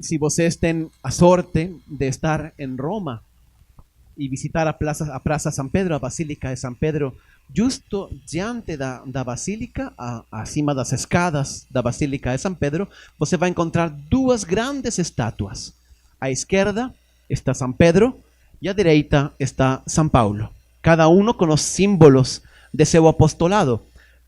se vocês têm a sorte de estar em Roma e visitar a Praça São Pedro, a Basílica de São Pedro, justo diante da Basílica, acima das escadas da Basílica de São Pedro, você vai encontrar duas grandes estátuas. À esquerda está São Pedro e à direita está São Paulo. Cada um com os símbolos de seu apostolado.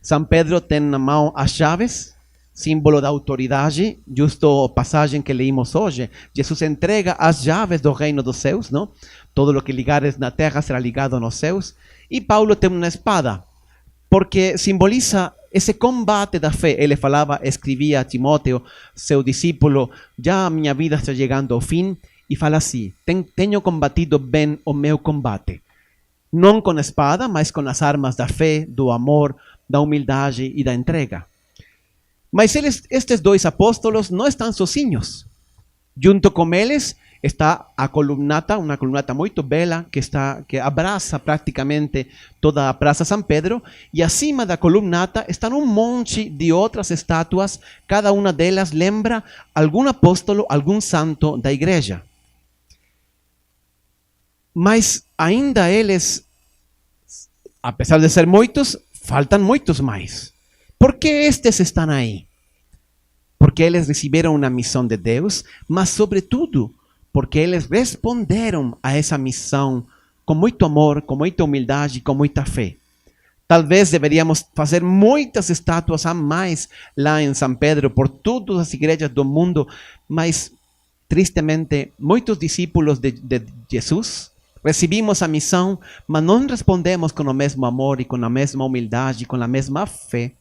São Pedro tem na mão as chaves, símbolo da autoridade, justo a passagem que leímos hoje. Jesus entrega as chaves do reino dos céus, não? Todo o que ligares na terra será ligado nos céus. E Paulo tem uma espada, porque simboliza esse combate da fé. Ele falava, escrevia a Timóteo, seu discípulo, já a minha vida está chegando ao fim, e fala assim: tenho combatido bem o meu combate. Não com espada, mas com as armas da fé, do amor, da humildade e da entrega. Mas estes dois apóstolos não estão sozinhos. Junto com eles está a columnata, uma columnata muito bela que abraça praticamente toda a Praça São Pedro, e acima da columnata estão um monte de outras estátuas, cada uma delas lembra algum apóstolo, algum santo da igreja. Mas ainda eles, apesar de ser muitos, faltam muitos mais. ¿Por qué estes están ahí? Porque eles receberam uma missão de Deus, mas sobretudo porque eles responderam a essa missão com muito amor, com muita humildade, com muita fé. Talvez deveríamos fazer muitas estátuas a mais lá em São Pedro, por todas as igrejas do mundo, mas tristemente muitos discípulos de Jesus recebimos a missão, mas não respondemos com o mesmo amor e com a mesma humildade, com a mesma fé.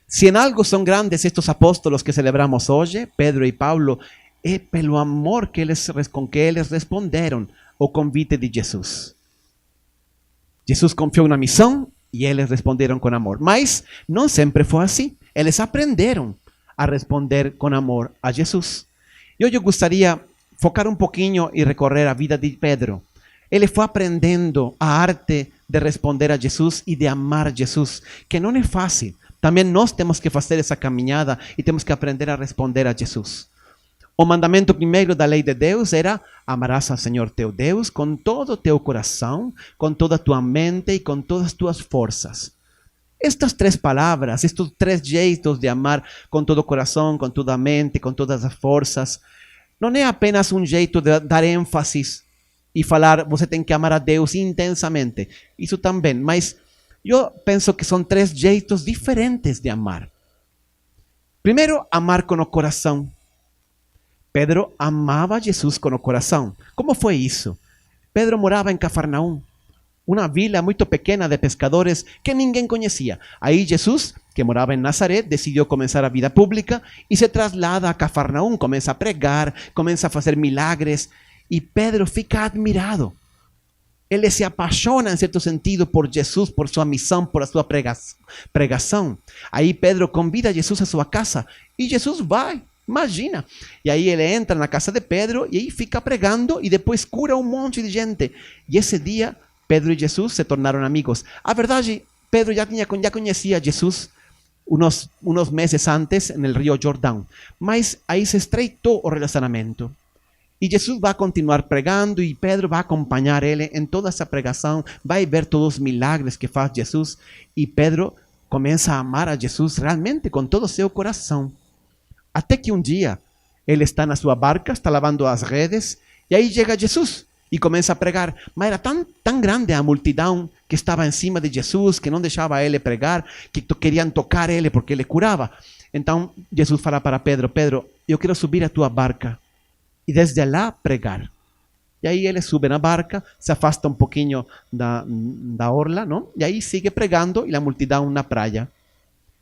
Se em algo são grandes estes apóstolos que celebramos hoje, Pedro e Paulo, é pelo amor com que eles responderam ao convite de Jesus. Jesus confiou na missão e eles responderam com amor. Mas não sempre foi assim. Eles aprenderam a responder com amor a Jesus. E hoje eu gostaria de focar um pouquinho e recorrer a vida de Pedro. Ele foi aprendendo a arte de responder a Jesus e de amar a Jesus, que não é fácil. Também nós temos que fazer essa caminhada e temos que aprender a responder a Jesus. O mandamento primeiro da lei de Deus era: amarás ao Senhor teu Deus com todo o teu coração, com toda a tua mente e com todas as tuas forças. Estas três palavras, estes três jeitos de amar com todo o coração, com toda a mente, com todas as forças, não é apenas um jeito de dar ênfase e falar, você tem que amar a Deus intensamente. Isso também, mas eu penso que são três jeitos diferentes de amar. Primeiro, amar com o coração. Pedro amava Jesus com o coração. Como foi isso? Pedro morava em Cafarnaum, uma vila muito pequena de pescadores que ninguém conhecia. Aí Jesus, que morava em Nazaré, decidiu começar a vida pública e se traslada a Cafarnaum, começa a pregar, começa a fazer milagres, e Pedro fica admirado. Ele se apaixona, em certo sentido, por Jesus, por sua missão, por a sua pregação. Aí Pedro convida Jesus a sua casa e Jesus vai, imagina. E aí ele entra na casa de Pedro e aí fica pregando e depois cura um monte de gente. E esse dia, Pedro e Jesus se tornaram amigos. A verdade, Pedro já conhecia Jesus unos meses antes no Rio Jordão. Mas aí se estreitou o relacionamento. E Jesus vai continuar pregando e Pedro vai acompanhar ele em toda essa pregação, vai ver todos os milagres que faz Jesus e Pedro começa a amar a Jesus realmente com todo o seu coração. Até que um dia ele está na sua barca, está lavando as redes e aí chega Jesus e começa a pregar. Mas era tão grande a multidão que estava em cima de Jesus, que não deixava ele pregar, que queriam tocar ele porque ele curava. Então Jesus fala para Pedro: Pedro, eu quero subir a tua barca e desde lá pregar. E aí ele sube na barca, se afasta um pouquinho da orla, não? E aí sigue pregando e a multidão na praia.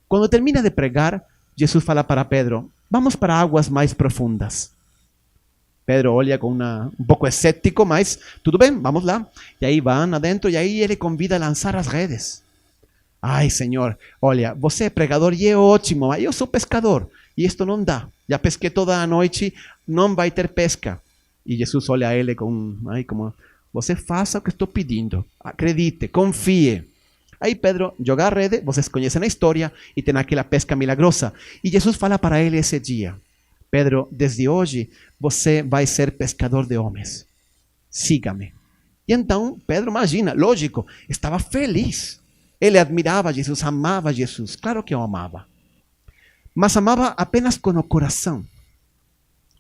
Quando termina de pregar, Jesus fala para Pedro: vamos para águas mais profundas. Pedro olha com um pouco escéptico, mas tudo bem, vamos lá. E aí vão adentro e aí ele convida a lançar as redes. Ai, Senhor, olha, você é pregador e é ótimo, mas eu sou pescador e isto não dá. Já pesquei toda a noite, não vai ter pesca. E Jesus olha a ele como, você faça o que estou pedindo, acredite, confie. Aí Pedro joga a rede, vocês conhecem a história, e tem aquela pesca milagrosa. E Jesus fala para ele esse dia: Pedro, desde hoje você vai ser pescador de homens. Siga-me. E então Pedro, imagina, lógico, estava feliz. Ele admirava Jesus, amava Jesus. Claro que o amava. Mas amava apenas com o coração.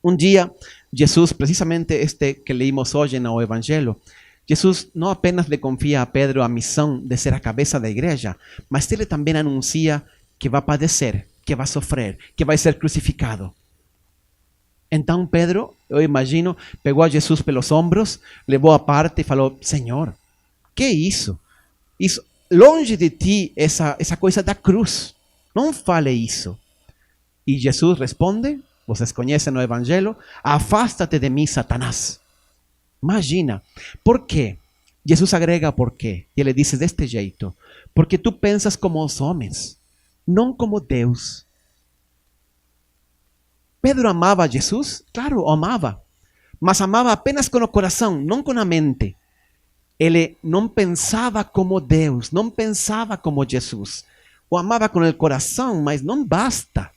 Um dia, Jesus, precisamente este que leímos hoje no Evangelho, Jesus não apenas le confia a Pedro a missão de ser a cabeça da igreja, mas ele também anuncia que vai padecer, que vai sofrer, que vai ser crucificado. Então Pedro, eu imagino, pegou a Jesus pelos ombros, levou a parte e falou: Senhor, que é isso? Isso, longe de ti essa coisa da cruz. Não fale isso. E Jesus responde, vocês conhecem no Evangelho: afasta-te de mim, Satanás. Imagina, por quê? Jesus agrega por quê. E ele diz deste jeito: porque tu pensas como os homens, não como Deus. Pedro amava a Jesus? Claro, o amava. Mas amava apenas com o coração, não com a mente. Ele não pensava como Deus, não pensava como Jesus. O amava com o coração, mas não basta.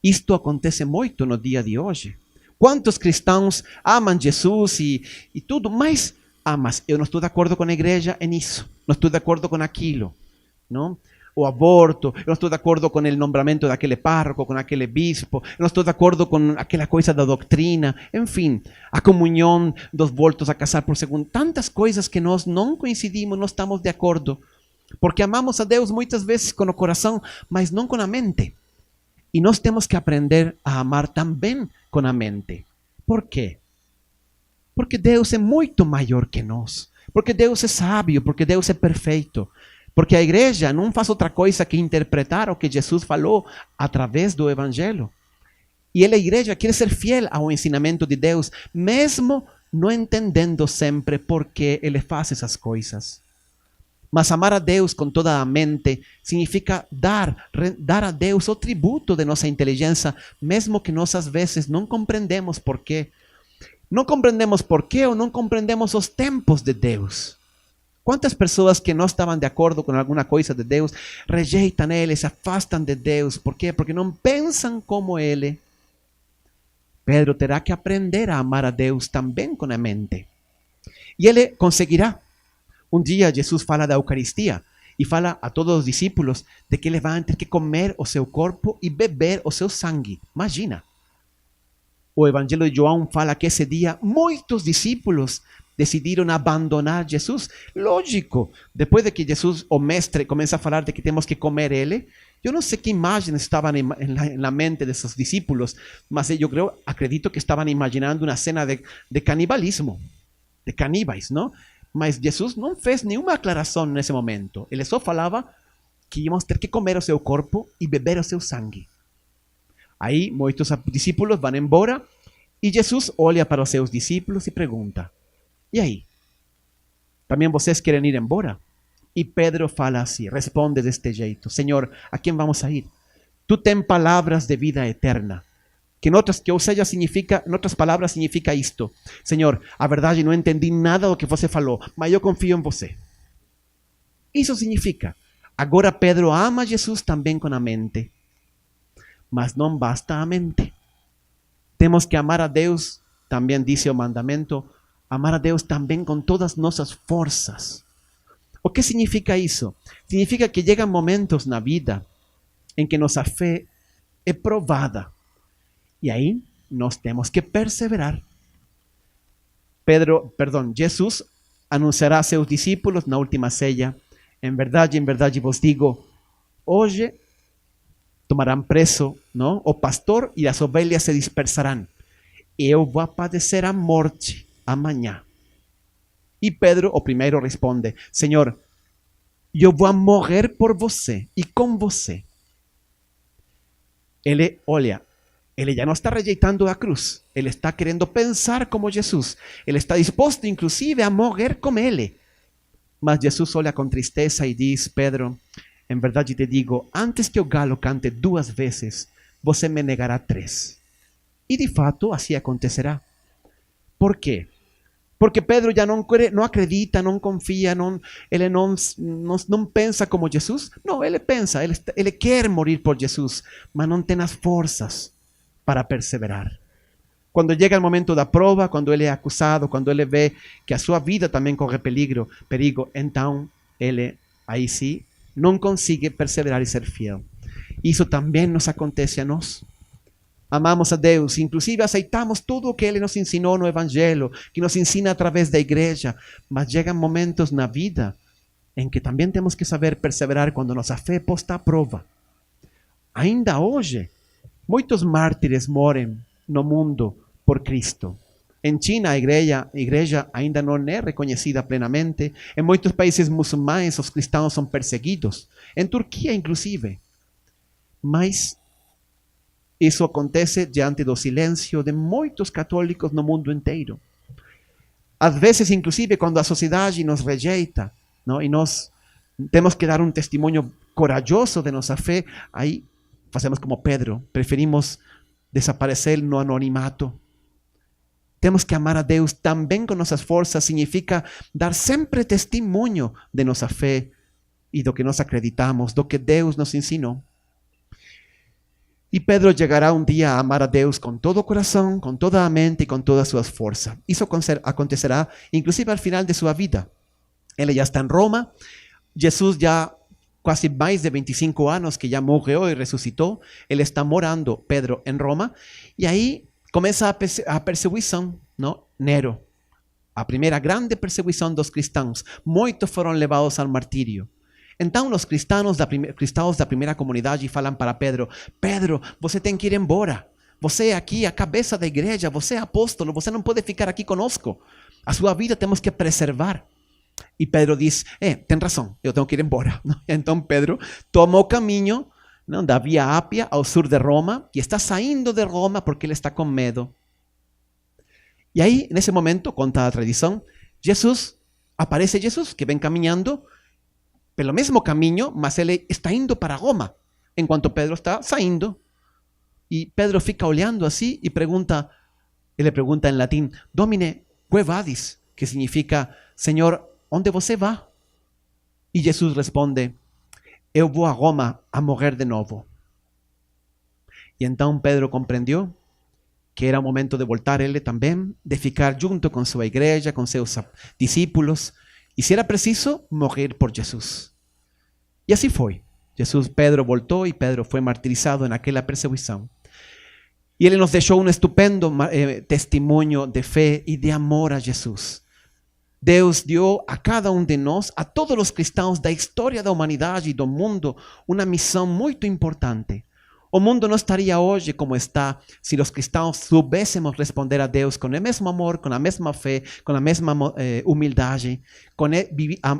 Isto acontece muito no dia de hoje. Quantos cristãos amam Jesus e tudo, mas eu não estou de acordo com a igreja nisso. Não estou de acordo com aquilo. Não? O aborto, eu não estou de acordo com o nombramento daquele párroco, com aquele bispo, eu não estou de acordo com aquela coisa da doutrina, enfim, a comunhão dos voltos a casar por segundo, tantas coisas que nós não coincidimos, não estamos de acordo, porque amamos a Deus muitas vezes com o coração, mas não com a mente. E nós temos que aprender a amar também com a mente. Por quê? Porque Deus é muito maior que nós, porque Deus é sábio, porque Deus é perfeito. Porque a igreja não faz outra coisa que interpretar o que Jesus falou através do Evangelho. E a igreja quer ser fiel ao ensinamento de Deus, mesmo não entendendo sempre por que ele faz essas coisas. Mas amar a Deus com toda a mente significa dar a Deus o tributo de nossa inteligência, mesmo que nós às vezes não compreendemos por quê. Não compreendemos por quê ou não compreendemos os tempos de Deus. Quantas pessoas que não estavam de acordo com alguma coisa de Deus rejeitam Ele, se afastam de Deus. Por quê? Porque não pensam como Ele. Pedro terá que aprender a amar a Deus também com a mente. E ele conseguirá. Um dia Jesus fala da Eucaristia e fala a todos os discípulos de que eles vão ter que comer o seu corpo e beber o seu sangue. Imagina. O Evangelho de João fala que esse dia muitos discípulos decidiram abandonar Jesus. Lógico, depois de que Jesus, o mestre, começa a falar de que temos que comer ele, eu não sei que imagens estavam na mente desses discípulos, mas eu acredito que estavam imaginando uma cena de canibalismo, de caníbais, não? Mas Jesus não fez nenhuma aclaração nesse momento. Ele só falava que íamos ter que comer o seu corpo e beber o seu sangue. Aí muitos discípulos vão embora e Jesus olha para os seus discípulos e pergunta: e aí? Também vocês querem ir embora? E Pedro fala assim, responde deste jeito: Senhor, a quem vamos a ir? Tu tens palavras de vida eterna. Que em outras palavras significa isto: Senhor, a verdade não entendi nada do que você falou, mas eu confio em você. Isso significa. Agora Pedro ama Jesus também com a mente. Mas não basta a mente. Temos que amar a Deus, também diz o mandamento, amar a Deus também com todas nossas forças. O que significa isso? Significa que chegam momentos na vida em que nossa fé é provada. E aí nós temos que perseverar. Jesus anunciará a seus discípulos na última ceia: em verdade vos digo, hoje tomarão preso, não, o pastor e as ovelhas se dispersarão. Eu vou padecer a morte amanhã. E Pedro, o primeiro, responde: Senhor, eu vou morrer por você e com você. Ele já não está rejeitando a cruz. Ele está querendo pensar como Jesus. Ele está disposto, inclusive, a morrer com ele. Mas Jesus olha com tristeza e diz: Pedro, em verdade te digo, antes que o galo cante 2 vezes, você me negará 3. E de fato, assim acontecerá. Por quê? Porque Pedro já não acredita, não confia, ele não pensa como Jesus. Não, ele pensa, ele quer morir por Jesus, mas não tem as forças. para perseverar. Quando chega o momento da prova, quando ele é acusado, quando ele vê que a sua vida também corre perigo, então ele, aí sim, não consegue perseverar e ser fiel. Isso também nos acontece a nós. Amamos a Deus, inclusive aceitamos tudo o que Ele nos ensinou no Evangelho, que nos ensina através da igreja, mas chegam momentos na vida em que também temos que saber perseverar quando nossa fé é posta à prova. Ainda hoje, muitos mártires morrem no mundo por Cristo. Em China, a igreja ainda não é reconhecida plenamente. Em muitos países muçulmanos, os cristãos são perseguidos. Em Turquia, inclusive. Mas isso acontece diante do silêncio de muitos católicos no mundo inteiro. Às vezes, inclusive, quando a sociedade nos rejeita, não? E nós temos que dar um testemunho corajoso de nossa fé, aí fazemos como Pedro, preferimos desaparecer no anonimato. Temos que amar a Deus também com nossas forças, significa dar sempre testemunho de nossa fé e do que nós acreditamos, do que Deus nos ensinou. E Pedro chegará um dia a amar a Deus com todo o coração, com toda a mente e com todas as suas forças. Isso acontecerá inclusive ao final de sua vida. Ele já está em Roma, Jesus já quase mais de 25 anos que já morreu e ressuscitou, ele está morando, Pedro, em Roma, e aí começa a perseguição, não? Nero, a primeira grande perseguição dos cristãos. Muitos foram levados ao martírio. Então os cristãos da primeira comunidade falam para Pedro: Pedro, você tem que ir embora. Você é aqui a cabeça da igreja, você é apóstolo, você não pode ficar aqui conosco. A sua vida temos que preservar. E Pedro diz: tem razão, eu tenho que ir embora. Então Pedro toma o caminho da Via Ápia ao sul de Roma, e está saindo de Roma porque ele está com medo. E aí, nesse momento, conta a tradição, aparece Jesus, que vem caminhando pelo mesmo caminho, mas ele está indo para Roma, enquanto Pedro está saindo. E Pedro fica olhando assim e ele pergunta em latim: Domine, que vadis? Que significa: Senhor, onde você vai? E Jesus responde: eu vou a Roma a morrer de novo. E então Pedro compreendeu que era o momento de voltar ele também, de ficar junto com sua igreja, com seus discípulos, e se era preciso, morrer por Jesus. E assim foi. Pedro voltou e Pedro foi martirizado naquela perseguição. E ele nos deixou um estupendo testemunho de fé e de amor a Jesus. Deus deu a cada um de nós, a todos os cristãos da história da humanidade e do mundo, uma missão muito importante. O mundo não estaria hoje como está se os cristãos soubéssemos responder a Deus com o mesmo amor, com a mesma fé, com a mesma humildade,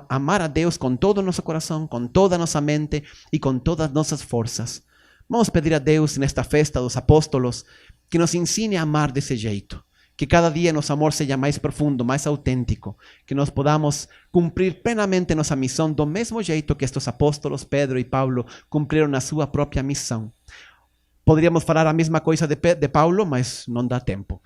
amar a Deus com todo o nosso coração, com toda a nossa mente e com todas as nossas forças. Vamos pedir a Deus nesta festa dos apóstolos que nos ensine a amar desse jeito. Que cada dia nosso amor seja mais profundo, mais autêntico. Que nós podamos cumprir plenamente nossa missão do mesmo jeito que estes apóstolos, Pedro e Paulo, cumpriram a sua própria missão. Poderíamos falar a mesma coisa de Paulo, mas não dá tempo.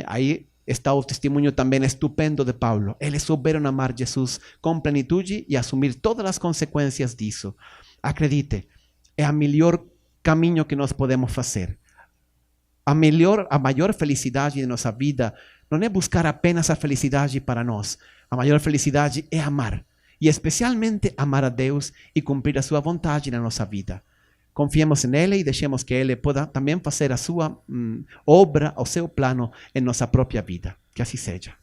Aí está o testemunho também estupendo de Paulo. Eles souberam amar Jesus com plenitude e assumir todas as consequências disso. Acredite, é o melhor caminho que nós podemos fazer. A maior felicidade de nossa vida não é buscar apenas a felicidade para nós. A maior felicidade é amar. E especialmente amar a Deus e cumprir a sua vontade na nossa vida. Confiemos nele e deixemos que ele possa também fazer a sua obra, o seu plano em nossa própria vida. Que assim seja.